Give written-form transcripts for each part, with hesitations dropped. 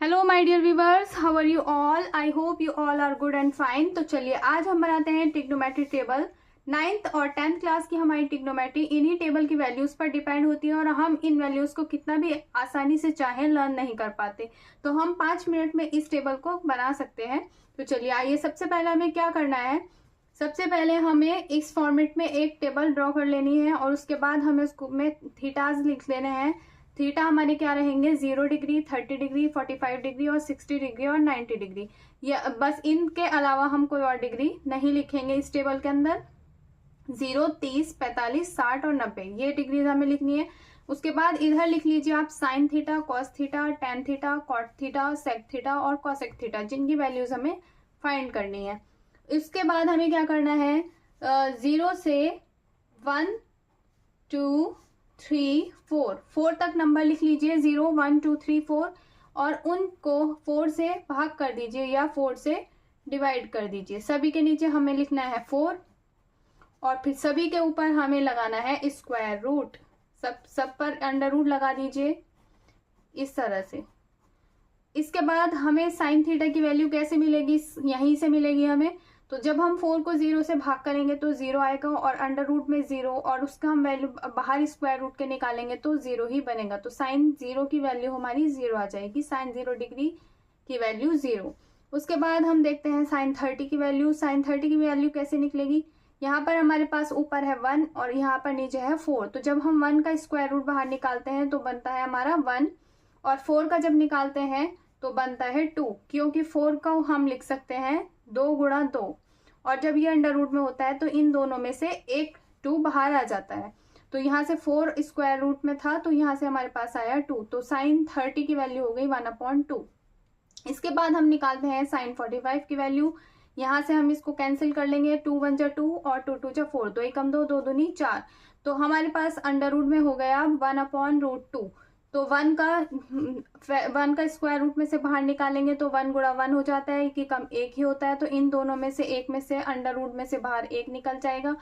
Hello my dear viewers, how are you all? I hope you all are good and fine. तो चलिए आज हम बनाते हैं ट्रिग्नोमेट्री टेबल। 9th और 10th क्लास की हमारी ट्रिग्नोमेट्री इन्हीं टेबल की वैल्यूज पर डिपेंड होती है और हम इन वैल्यूज को कितना भी आसानी से चाहें लर्न नहीं कर पाते। तो हम 5 मिनट में इस टेबल को बना सकते हैं। तो चलिए आइए, सबसे पहले हमें क्या करना है। सबसे पहले हमें इस फॉर्मेट में एक टेबल ड्रॉ कर लेनी है और उसके बाद हमें उसको में थीटाज लिख लेने हैं। थीटा हमारे क्या रहेंगे, 0 डिग्री, 30 डिग्री, 45 डिग्री और 60 डिग्री और 90 डिग्री। ये बस इनके अलावा हम कोई और डिग्री नहीं लिखेंगे इस टेबल के अंदर। 0, 30, 45, 60 और 90 ये डिग्रीज हमें लिखनी है। उसके बाद इधर लिख लीजिए आप sine theta, cos theta, tan theta, cot theta, sec theta और कॉसेक थीटा, जिनकी वैल्यूज हमें फाइंड करनी है। इसके बाद हमें क्या करना है, 0 से 1, 2, 3, 4 तक नंबर लिख लीजिए। 0, 1, 2, 3, 4 और उनको 4 से भाग कर दीजिए या 4 से डिवाइड कर दीजिए। सभी के नीचे हमें लिखना है 4 और फिर सभी के ऊपर हमें लगाना है स्क्वायर रूट। सब पर अंडर रूट लगा दीजिए इस तरह से। इसके बाद हमें साइन थीटा की वैल्यू कैसे मिलेगी, यहीं से मिलेगी हमें। तो जब हम 4 को 0 से भाग करेंगे तो 0 आएगा और अंडर रूट में 0 और उसका हम वैल्यू बाहर स्क्वायर रूट के निकालेंगे तो 0 ही बनेगा। तो साइन 0 की वैल्यू हमारी 0 आ जाएगी, साइन 0 डिग्री की वैल्यू 0। उसके बाद हम देखते हैं साइन 30 की वैल्यू। साइन 30 की वैल्यू कैसे निकलेगी, यहाँ पर हमारे पास ऊपर है 1 और यहाँ पर नीचे है 4। तो जब हम 1 का स्क्वायर रूट बाहर निकालते हैं तो बनता है हमारा 1 और 4 का जब निकालते हैं तो बनता है 2, क्योंकि 4 का हम लिख सकते हैं 2 गुणा 2 और जब ये अंडर रूट में होता है तो इन दोनों में से एक 2 बाहर आ जाता है। तो यहाँ से 4 स्क्वायर रूट में था तो यहाँ से हमारे पास आया 2। तो साइन 30 की वैल्यू हो गई 1/2। इसके बाद हम निकालते हैं साइन 45 की वैल्यू। यहाँ से हम इसको कैंसिल कर लेंगे, 2 1 जा 2 और 2 2 जा 4, 2 एकम 2, 2 दूनी 4। तो हमारे पास अंडर रूट में हो गया 1/√2। तो 1 का स्क्वायर रूट में से बाहर निकालेंगे तो 1 गुणा 1 हो जाता है, कि कम 1 ही होता है। तो इन दोनों में से एक में से अंडर रूट में से बाहर 1 निकल जाएगा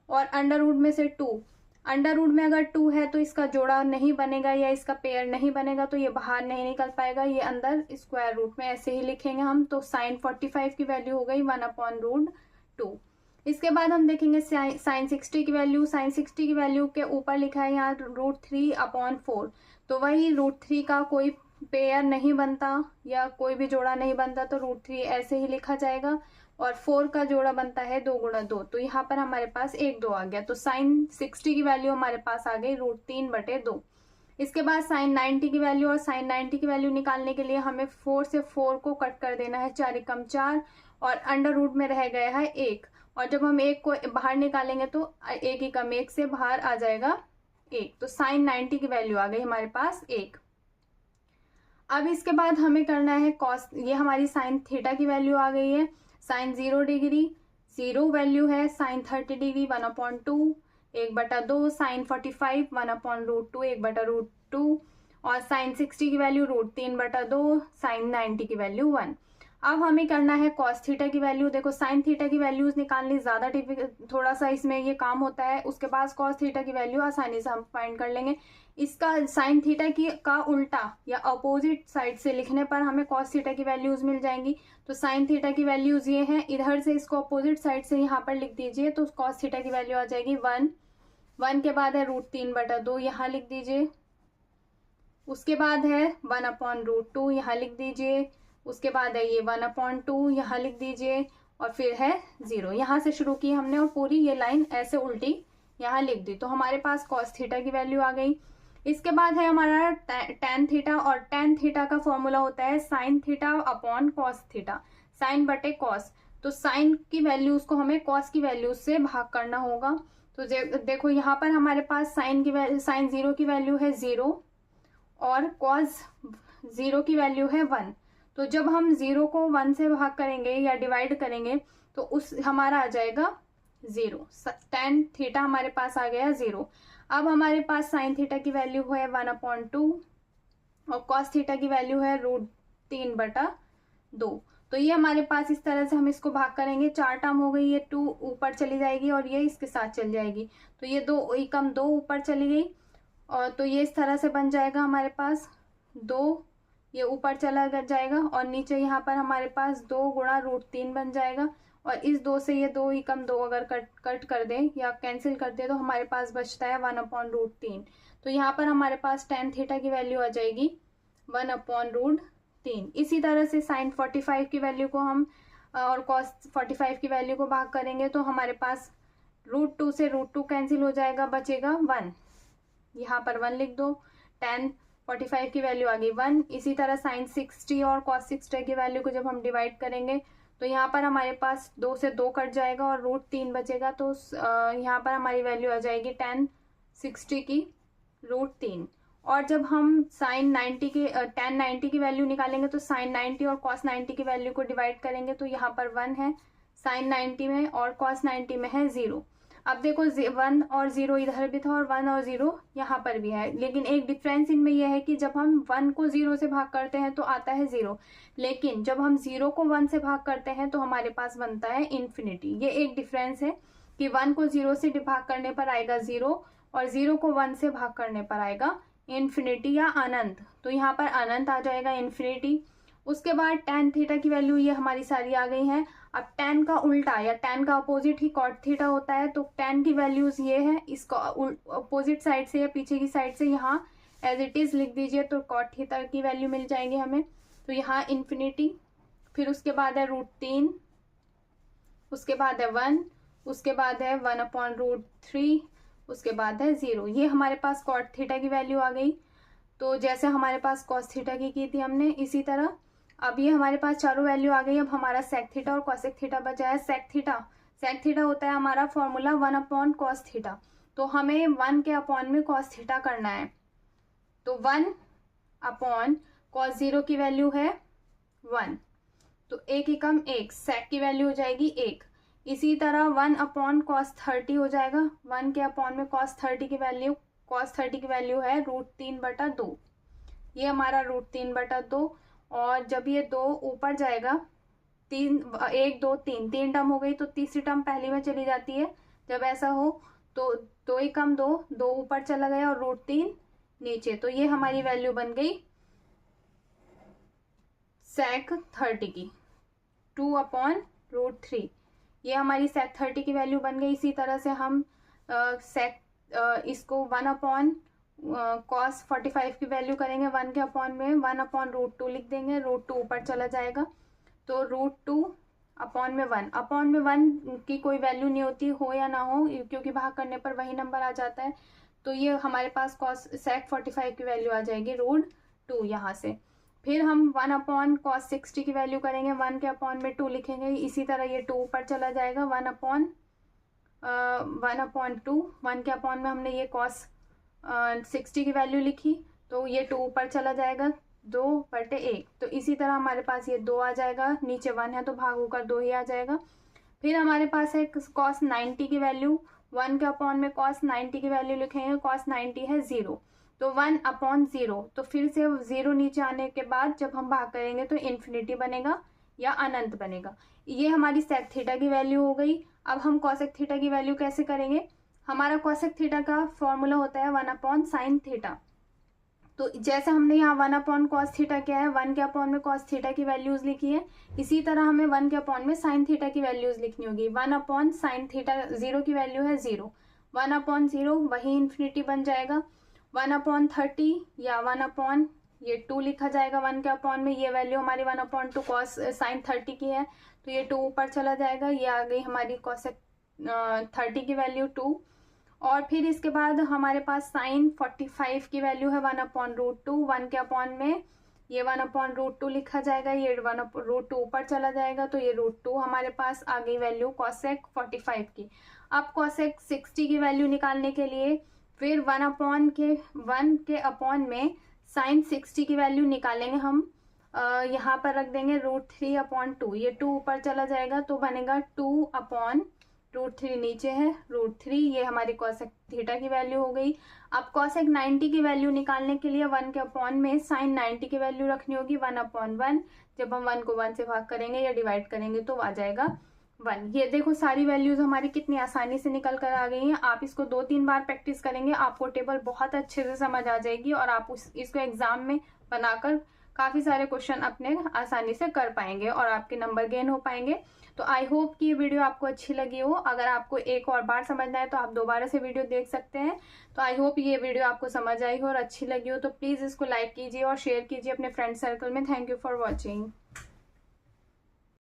और अंडर रूट में से 2। अंडर रूट में अगर 2 है तो इसका जोड़ा नहीं बनेगा या इसका पेयर नहीं बनेगा, तो ये बाहर नहीं निकल पाएगा, ये अंदर स्क्वायर रूट में ऐसे ही लिखेंगे हम। तो साइन 45 की वैल्यू हो गई 1/√2। इसके बाद हम देखेंगे साइन 60 की वैल्यू। साइन 60 की वैल्यू के ऊपर लिखा है यहाँ √3/4। तो वही √3 का कोई पेयर नहीं बनता या कोई भी जोड़ा नहीं बनता, तो √3 ऐसे ही लिखा जाएगा और 4 का जोड़ा बनता है 2 गुणा 2। तो यहाँ पर हमारे पास 1 2 आ गया। तो साइन 60 की वैल्यू हमारे पास आ गई √3/2। इसके बाद साइन 90 की वैल्यू, और साइन 90 की वैल्यू निकालने के लिए हमें 4 से 4 को कट कर देना है, 4 एकम 4 और अंडर रूट में रह गया है 1 और जब हम 1 को बाहर निकालेंगे तो 1 एकम 1 से बाहर आ जाएगा 1। तो साइन 90 की वैल्यू आ गई हमारे पास 1। अब इसके बाद हमें करना है कॉस, ये हमारी साइन थीटा की वैल्यू आ गई है। साइन 0 डिग्री 0 वैल्यू है, साइन 30 डिग्री 1/2, 1/2, साइन 45 1/√2, 1/√2 और साइन 60 की वैल्यू √3/2, साइन 90 की वैल्यू 1। अब हमें करना है कॉस थीटा की वैल्यू। देखो साइन थीटा की वैल्यूज निकालनी ज्यादा थोड़ा सा इसमें ये काम होता है, उसके बाद कॉस थीटा की वैल्यू आसानी से हम फाइंड कर लेंगे। इसका साइन थीटा की का उल्टा या अपोजिट साइड से लिखने पर हमें कॉस थीटा की वैल्यूज मिल जाएंगी। तो साइन थीटा की वैल्यूज ये हैं, इधर से इसको अपोजिट साइड से यहाँ पर लिख दीजिए तो कॉस थीटा की वैल्यू आ जाएगी 1 के बाद है √3/2 यहाँ लिख दीजिए। उसके बाद है 1/√2 यहाँ लिख दीजिए। उसके बाद है ये 1/2 यहाँ लिख दीजिए और फिर है 0। यहाँ से शुरू की हमने और पूरी ये लाइन ऐसे उल्टी यहाँ लिख दी। तो हमारे पास कॉस थीटा की वैल्यू आ गई। इसके बाद है हमारा टेन थीटा, और टेन थीटा का फॉर्मूला होता है sine theta upon cos theta, sine बटे कॉस। तो साइन की वैल्यूज को हमें कॉस की वैल्यूज से भाग करना होगा। तो देखो यहाँ पर हमारे पास साइन 0 की वैल्यू है 0 और कॉस 0 की वैल्यू है 1। तो जब हम 0 को 1 से भाग करेंगे या डिवाइड करेंगे तो उस हमारा आ जाएगा 0। टेन थीटा हमारे पास आ गया 0। अब हमारे पास साइन थीटा की वैल्यू है 1/2 और कॉस थीटा की वैल्यू है √3/2। तो ये हमारे पास इस तरह से हम इसको भाग करेंगे, 4 टर्म हो गई, ये 2 ऊपर चली जाएगी और ये इसके साथ चल जाएगी। तो ये 2 एकम 2 ऊपर चली गई और तो ये इस तरह से बन जाएगा हमारे पास 2 ये ऊपर चला जाएगा और नीचे यहाँ पर हमारे पास 2 गुणा √3 बन जाएगा। और इस 2 से ये 2 ही कम 2 अगर कट कर दें या कैंसिल कर दें तो हमारे पास बचता है 1/√3। तो यहाँ पर हमारे पास tan थीटा की वैल्यू आ जाएगी 1/√3। इसी तरह से sin 45 की वैल्यू को हम और cos 45 की वैल्यू को भाग करेंगे तो हमारे पास √2 से √2 कैंसिल हो जाएगा, बचेगा 1। यहाँ पर 1 लिख दो। tan 45 की वैल्यू आ गई 1। इसी तरह sin 60 और cos 60 की वैल्यू को जब हम डिवाइड करेंगे तो यहाँ पर हमारे पास 2 से 2 कट जाएगा और √3 बचेगा। तो यहाँ पर हमारी वैल्यू आ जाएगी tan 60 की √3। और जब हम tan 90 की वैल्यू निकालेंगे तो sin 90 और cos 90 की वैल्यू को डिवाइड करेंगे तो यहाँ पर 1 है sin 90 में और cos 90 में है 0। अब देखो 1 और 0 इधर भी था और 1 और 0 यहाँ पर भी है, लेकिन एक डिफरेंस इनमें यह है कि जब हम 1 को 0 से भाग करते हैं तो आता है 0, लेकिन जब हम 0 को 1 से भाग करते हैं तो हमारे पास बनता है इन्फिनिटी। ये एक डिफरेंस है कि 1 को 0 से भाग करने पर आएगा 0 और 0 को 1 से भाग करने पर आएगा इन्फिनिटी या अनंत। तो यहाँ पर अनंत आ जाएगा, इन्फिनिटी। उसके बाद tan थीटा की वैल्यू ये हमारी सारी आ गई हैं। अब tan का उल्टा या tan का अपोजिट ही cot थीटा होता है, तो tan की वैल्यूज ये है, इसको अपोजिट साइड से या पीछे की साइड से यहाँ एज इट इज लिख दीजिए तो cot थीटा की वैल्यू मिल जाएगी हमें। तो यहाँ इन्फिनिटी, फिर उसके बाद है √3, उसके बाद है 1, उसके बाद है 1/√3, उसके बाद है 0। ये हमारे पास cot थीटा की वैल्यू आ गई। तो जैसे हमारे पास cos थीटा की थी हमने, इसी तरह अब ये हमारे पास चारों वैल्यू आ गई। अब हमारा sec थीटा और cosec थीटा बचा है। sec थीटा होता है हमारा फॉर्मूला 1/cos थीटा, तो हमें 1 के अपॉन में cos थीटा करना है। तो 1/cos 0 की वैल्यू है 1, तो 1 एकम 1, sec की वैल्यू हो जाएगी 1। इसी तरह 1/cos 30 हो जाएगा। 1 के अपॉन में cos 30 की वैल्यू है √3/2। ये हमारा √3/2। और जब ये 2 ऊपर जाएगा, 1 2 3 टर्म हो गई तो तीसरी टर्म पहली में चली जाती है। जब ऐसा हो तो 2 एकम 2 ऊपर चला गया और √3 नीचे, तो ये हमारी वैल्यू बन गई sec 30 की 2/√3। ये हमारी sec 30 की वैल्यू बन गई। इसी तरह से हम इसको 1/cos 45 की वैल्यू करेंगे। 1 के अपॉन में 1/√2 लिख देंगे, √2 ऊपर चला जाएगा तो √2/1। अपॉन में 1 की कोई वैल्यू नहीं होती, हो या ना हो, क्योंकि भाग करने पर वही नंबर आ जाता है। तो ये हमारे पास sec 45 की वैल्यू आ जाएगी √2 यहाँ से। फिर हम 1/cos 60 की वैल्यू करेंगे। 1 के अपॉन में 2 लिखेंगे। इसी तरह ये 2 ऊपर चला जाएगा। 1/2, 1 के अपॉन में हमने ये cos 60 की वैल्यू लिखी तो ये 2 ऊपर चला जाएगा 2/1। तो इसी तरह हमारे पास ये 2 आ जाएगा, नीचे 1 है तो भाग होकर 2 ही आ जाएगा। फिर हमारे पास है cos 90 की वैल्यू। 1 के अपॉन में cos 90 की वैल्यू लिखेंगे। cos 90 है 0, तो 1/0। तो फिर से 0 नीचे आने के बाद जब हम भाग करेंगे तो इन्फिनिटी बनेगा या अनंत बनेगा। ये हमारी sec थीटा की वैल्यू हो गई। अब हम cosec थीटा की वैल्यू कैसे करेंगे? हमारा cosec थीटा का फॉर्मूला होता है 1/sin थीटा। तो जैसे हमने यहाँ 1/cos थीटा किया है, 1 के अपॉन में cos थीटा की वैल्यूज लिखी है, इसी तरह हमें 1 के अपॉन में sin थीटा की वैल्यूज लिखनी होगी। 1/sin थीटा 0 की वैल्यू है 0, 1/0 वही इन्फिनिटी बन जाएगा। 1/30 या 1/ ये 2 लिखा जाएगा 1 के अपॉन में। ये वैल्यू हमारी 1/2 cos sin 30 की है, तो ये 2 ऊपर चला जाएगा। ये आ गई हमारी cosec 30 की वैल्यू 2। और फिर इसके बाद हमारे पास sin 45 की वैल्यू है 1/√2। 1 के अपॉन में ये 1/√2 लिखा जाएगा। ये 1/√2 ऊपर चला जाएगा तो ये √2 हमारे पास आ गई वैल्यू cosec 45 की। अब cosec 60 की वैल्यू निकालने के लिए फिर 1 के अपॉन में sin 60 की वैल्यू निकालेंगे हम। यहाँ पर रख देंगे √3/2। ये 2 ऊपर चला जाएगा तो बनेगा 2/√3 नीचे है √3। ये हमारी cosec थीटा की वैल्यू हो गई। अब cosec 90 की वैल्यू निकालने के लिए 1 के अपॉन में sin 90 की वैल्यू रखनी होगी 1/1। जब हम 1 को 1 से भाग करेंगे या डिवाइड करेंगे तो आ जाएगा 1। ये देखो सारी वैल्यूज हमारी कितनी आसानी से निकल कर आ गई हैं। आप इसको 2-3 बार प्रैक्टिस करेंगे, आपको टेबल बहुत अच्छे से समझ आ जाएगी और आप इसको एग्जाम में बनाकर काफ़ी सारे क्वेश्चन अपने आसानी से कर पाएंगे और आपके नंबर गेन हो पाएंगे। तो आई होप कि ये वीडियो आपको अच्छी लगी हो। अगर आपको एक और बार समझना है तो आप दोबारा से वीडियो देख सकते हैं। तो आई होप ये वीडियो आपको समझ आई हो और अच्छी लगी हो, तो प्लीज़ इसको लाइक कीजिए और शेयर कीजिए अपने फ्रेंड सर्कल में। Thank you for watching.